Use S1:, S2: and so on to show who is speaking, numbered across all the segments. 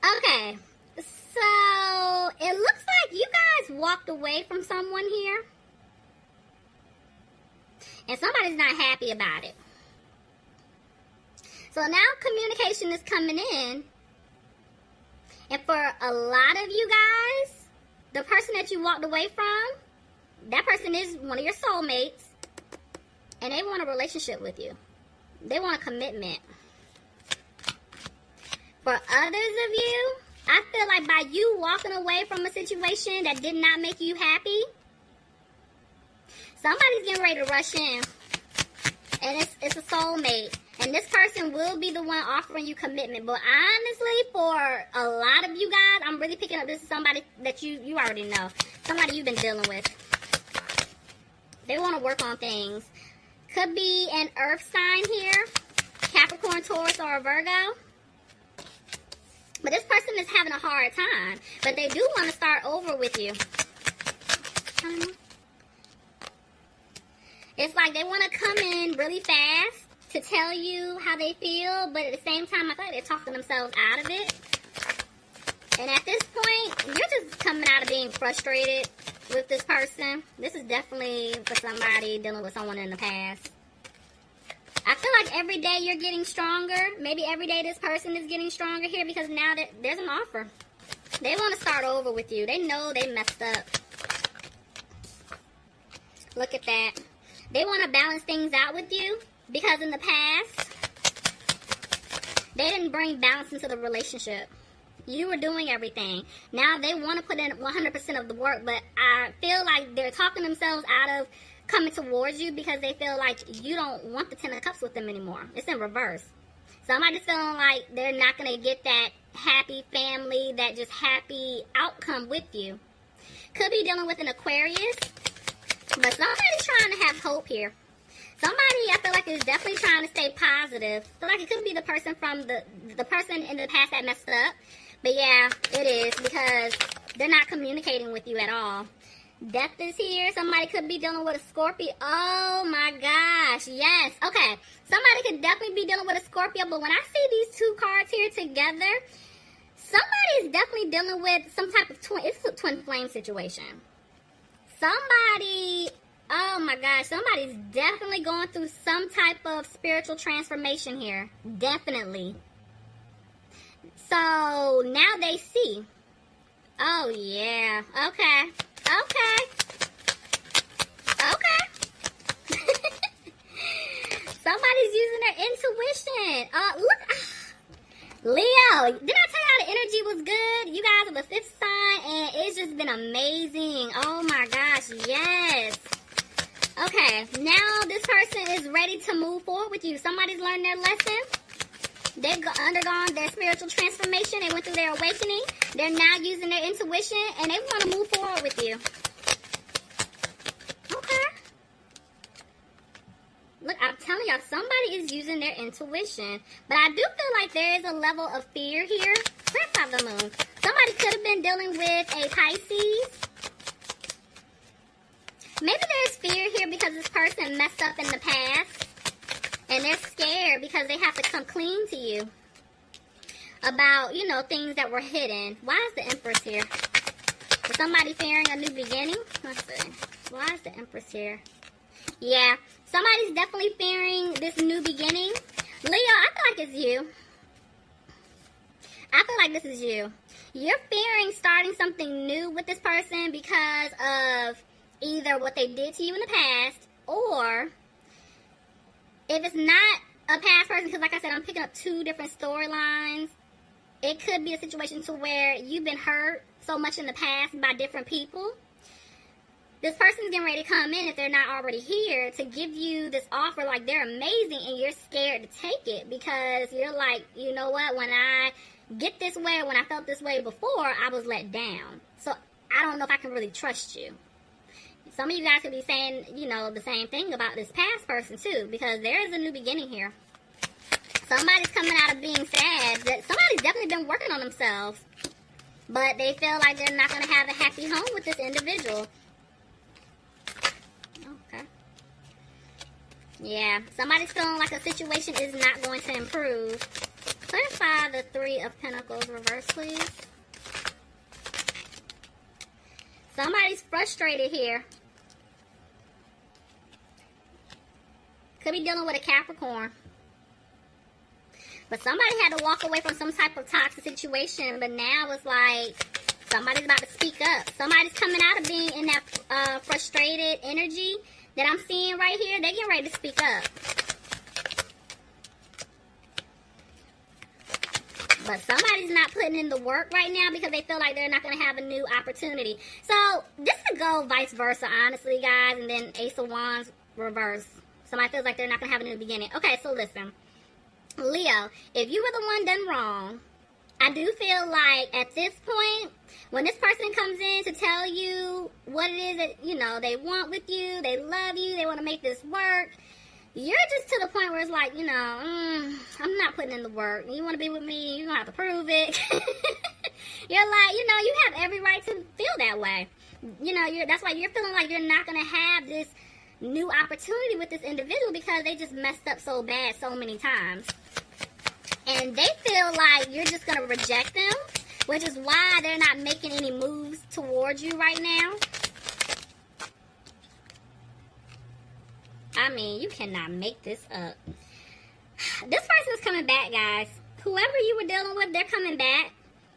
S1: Okay, so it looks like you guys walked away from someone here. And somebody's not happy about it. So now communication is coming in. And for a lot of you guys, the person that you walked away from, that person is one of your soulmates. And they want a relationship with you. They want a commitment. For others of you, I feel like by you walking away from a situation that did not make you happy, somebody's getting ready to rush in. And it's a soulmate. And this person will be the one offering you commitment. But honestly, for a lot of you guys, I'm really picking up this is somebody that you already know. Somebody you've been dealing with. They want to work on things. Could be an earth sign here. Capricorn, Taurus, or a Virgo. But this person is having a hard time. But they do want to start over with you. It's like they want to come in really fast to tell you how they feel, but at the same time, I feel like they're talking themselves out of it. And at this point, you're just coming out of being frustrated with this person. This is definitely for somebody dealing with someone in the past. I feel like every day you're getting stronger. Maybe every day this person is getting stronger here because now that there's an offer. They want to start over with you. They know they messed up. Look at that. They want to balance things out with you because in the past, they didn't bring balance into the relationship. You were doing everything. Now they want to put in 100% of the work, but I feel like they're talking themselves out of coming towards you because they feel like you don't want the 10 of Cups with them anymore. It's in reverse. Somebody's feeling like they're not going to get that happy family, that just happy outcome with you. Could be dealing with an Aquarius. But somebody's trying to have hope here. Somebody, I feel like, is definitely trying to stay positive. I feel like it could be the person from the person in the past that messed up. But yeah, it is because they're not communicating with you at all. Death is here. Somebody could be dealing with a Scorpio. Oh my gosh, yes. Okay, somebody could definitely be dealing with a Scorpio. But when I see these two cards here together, somebody is definitely dealing with some type of it's a twin flame situation. Somebody, oh my gosh, somebody's definitely going through some type of spiritual transformation here. Definitely. So, now they see. Oh, yeah. Okay. Somebody's using their intuition. Look. Leo, did I tell you how the energy was good? You guys are the 5th sign, and it's just been amazing. Oh my gosh, yes. Okay, now this person is ready to move forward with you. Somebody's learned their lesson. They've undergone their spiritual transformation. They went through their awakening. They're now using their intuition, and they want to move forward with you. Okay. Look, I'm telling y'all, somebody is using their intuition. But I do feel like there is a level of fear here. Grandfather Moon. Somebody could have been dealing with a Pisces. Maybe there's fear here because this person messed up in the past. And they're scared because they have to come clean to you about, things that were hidden. Why is the Empress here? Is somebody fearing a new beginning? Let's see. Why is the Empress here? Yeah, somebody's definitely fearing this new beginning. Leo, I feel like it's you. I feel like this is you. You're fearing starting something new with this person because of either what they did to you in the past, or if it's not a past person, because like I said, I'm picking up 2 different storylines. It could be a situation to where you've been hurt so much in the past by different people. This person's getting ready to come in, if they're not already here, to give you this offer like they're amazing, and you're scared to take it because you're like, you know what, when I get this way, when I felt this way before, I was let down. So I don't know if I can really trust you. Some of you guys could be saying, the same thing about this past person too, because there is a new beginning here. Somebody's coming out of being sad. Somebody's definitely been working on themselves, but they feel like they're not going to have a happy home with this individual. Okay. Yeah, somebody's feeling like a situation is not going to improve. Clarify the Three of Pentacles reverse, please. Somebody's frustrated here. Could be dealing with a Capricorn. But somebody had to walk away from some type of toxic situation. But now it's like somebody's about to speak up. Somebody's coming out of being in that frustrated energy that I'm seeing right here. They're getting ready to speak up. But somebody's not putting in the work right now because they feel like they're not going to have a new opportunity. So this could go vice versa, honestly, guys. And then Ace of Wands reverse. Somebody feels like they're not going to have a new beginning. Okay, so listen. Leo, if you were the one done wrong, I do feel like at this point, when this person comes in to tell you what it is that, you know, they want with you, they love you, they want to make this work, you're just to the point where it's like, you know, I'm not putting in the work. You want to be with me, you're going to have to prove it. You're like, you know, you have every right to feel that way. You know, that's why you're feeling like you're not going to have this new opportunity with this individual because they just messed up so bad so many times. And they feel like you're just going to reject them, which is why they're not making any moves towards you right now. I mean, you cannot make this up. This person's coming back, guys. Whoever you were dealing with, they're coming back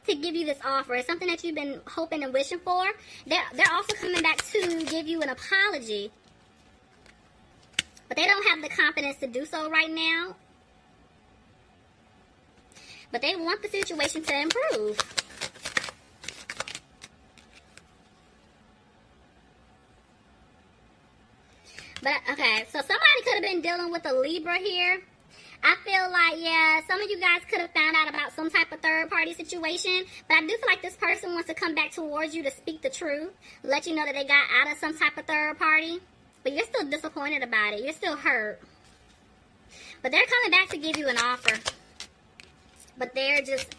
S1: to give you this offer. It's something that you've been hoping and wishing for. They're also coming back to give you an apology. But they don't have the confidence to do so right now. But they want the situation to improve. But, okay, so somebody could have been dealing with a Libra here. I feel like, yeah, some of you guys could have found out about some type of third-party situation. But I do feel like this person wants to come back towards you to speak the truth. Let you know that they got out of some type of third party. But you're still disappointed about it. You're still hurt. But they're coming back to give you an offer. But they're just...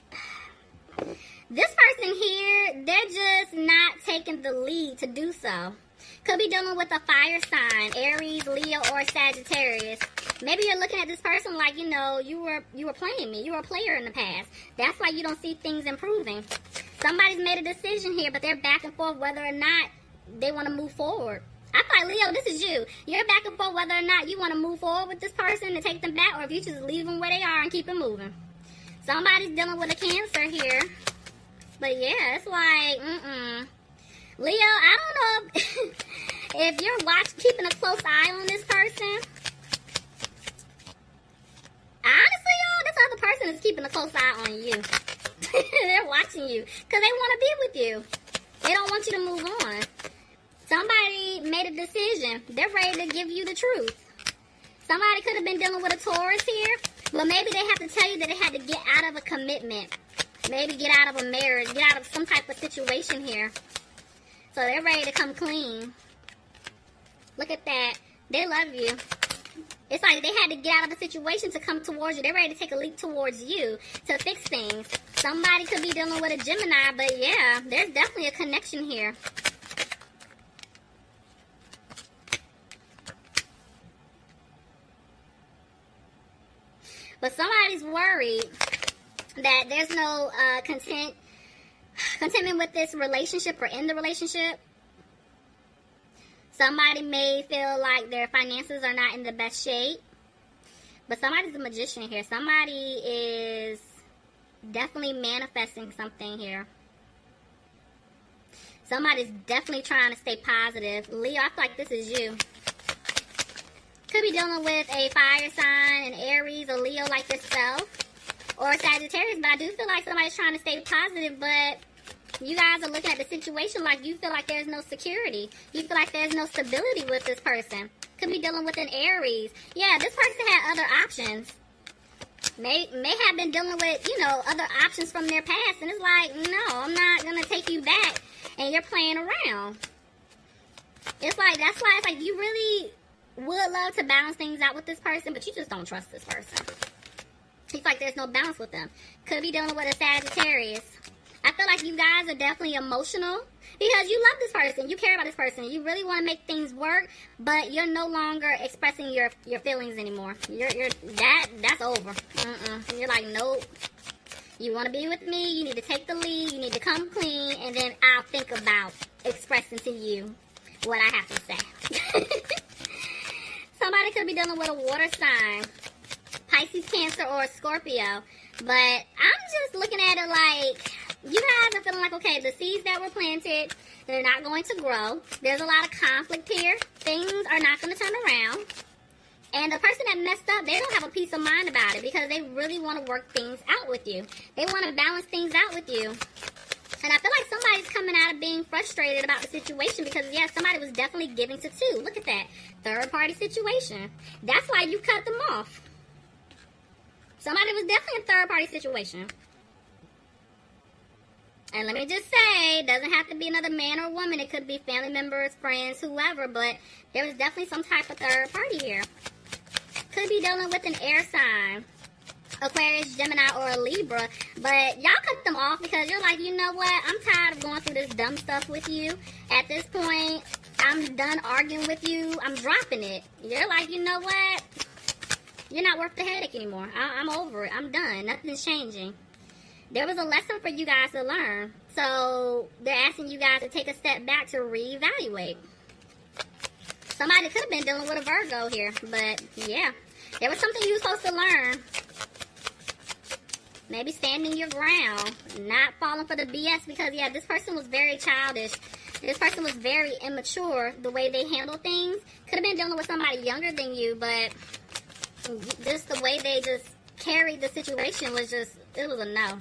S1: This person here, they're just not taking the lead to do so. Could be dealing with a fire sign, Aries, Leo, or Sagittarius. Maybe you're looking at this person like, you know, you were playing me. You were a player in the past. That's why you don't see things improving. Somebody's made a decision here, but they're back and forth whether or not they want to move forward. I feel like, Leo, this is you. You're back and forth whether or not you want to move forward with this person and take them back, or if you just leave them where they are and keep it moving. Somebody's dealing with a Cancer here. But yeah, it's like, Leo, I don't know if you're keeping a close eye on this person. Honestly, y'all, this other person is keeping a close eye on you. They're watching you because they want to be with you. They don't want you to move on. Somebody made a decision. They're ready to give you the truth. Somebody could have been dealing with a Taurus here. But maybe they have to tell you that they had to get out of a commitment. Maybe get out of a marriage. Get out of some type of situation here. So they're ready to come clean. Look at that. They love you. It's like they had to get out of a situation to come towards you. They're ready to take a leap towards you to fix things. Somebody could be dealing with a Gemini, but yeah, there's definitely a connection here. But somebody's worried that there's no contentment with this relationship or in the relationship. Somebody may feel like their finances are not in the best shape. But somebody's a magician here. Somebody is definitely manifesting something here. Somebody's definitely trying to stay positive. Leo, I feel like this is you. Could be dealing with a fire sign, an Aries, a Leo like yourself, or a Sagittarius. But I do feel like somebody's trying to stay positive, but you guys are looking at the situation like you feel like there's no security. You feel like there's no stability with this person. Could be dealing with an Aries. Yeah, this person had other options. May have been dealing with, you know, other options from their past. And it's like, no, I'm not going to take you back. And you're playing around. It's like, that's why it's like you really would love to balance things out with this person, but you just don't trust this person. It's like there's no balance with them. Could be dealing with a Sagittarius. I feel like you guys are definitely emotional because you love this person. You care about this person. You really want to make things work, but you're no longer expressing your feelings anymore. That's over. You're like, nope. You want to be with me, you need to take the lead, you need to come clean, and then I'll think about expressing to you what I have to say. Somebody could be dealing with a water sign, Pisces, Cancer, or Scorpio. But I'm just looking at it like, you guys are feeling like, okay, the seeds that were planted, they're not going to grow. There's a lot of conflict here. Things are not going to turn around. And the person that messed up, they don't have a peace of mind about it because they really want to work things out with you. They want to balance things out with you. And I feel like somebody's coming out of being frustrated about the situation because, yeah, somebody was definitely giving to two. Look at that. Third-party situation. That's why you cut them off. Somebody was definitely in a third-party situation. And let me just say, it doesn't have to be another man or woman. It could be family members, friends, whoever. But there was definitely some type of third party here. Could be dealing with an air sign. Aquarius, Gemini, or a Libra. But y'all cut them off because you're like, you know what? I'm tired of going through this dumb stuff with you. At this point, I'm done arguing with you. I'm dropping it. You're like, you know what? You're not worth the headache anymore. I'm over it. I'm done. Nothing's changing. There was a lesson for you guys to learn. So they're asking you guys to take a step back to reevaluate. Somebody could have been dealing with a Virgo here. But yeah, there was something you were supposed to learn. Maybe standing your ground. Not falling for the BS because, yeah, this person was very childish. This person was very immature the way they handled things. Could have been dealing with somebody younger than you, but just the way they just carried the situation was just, it was a no.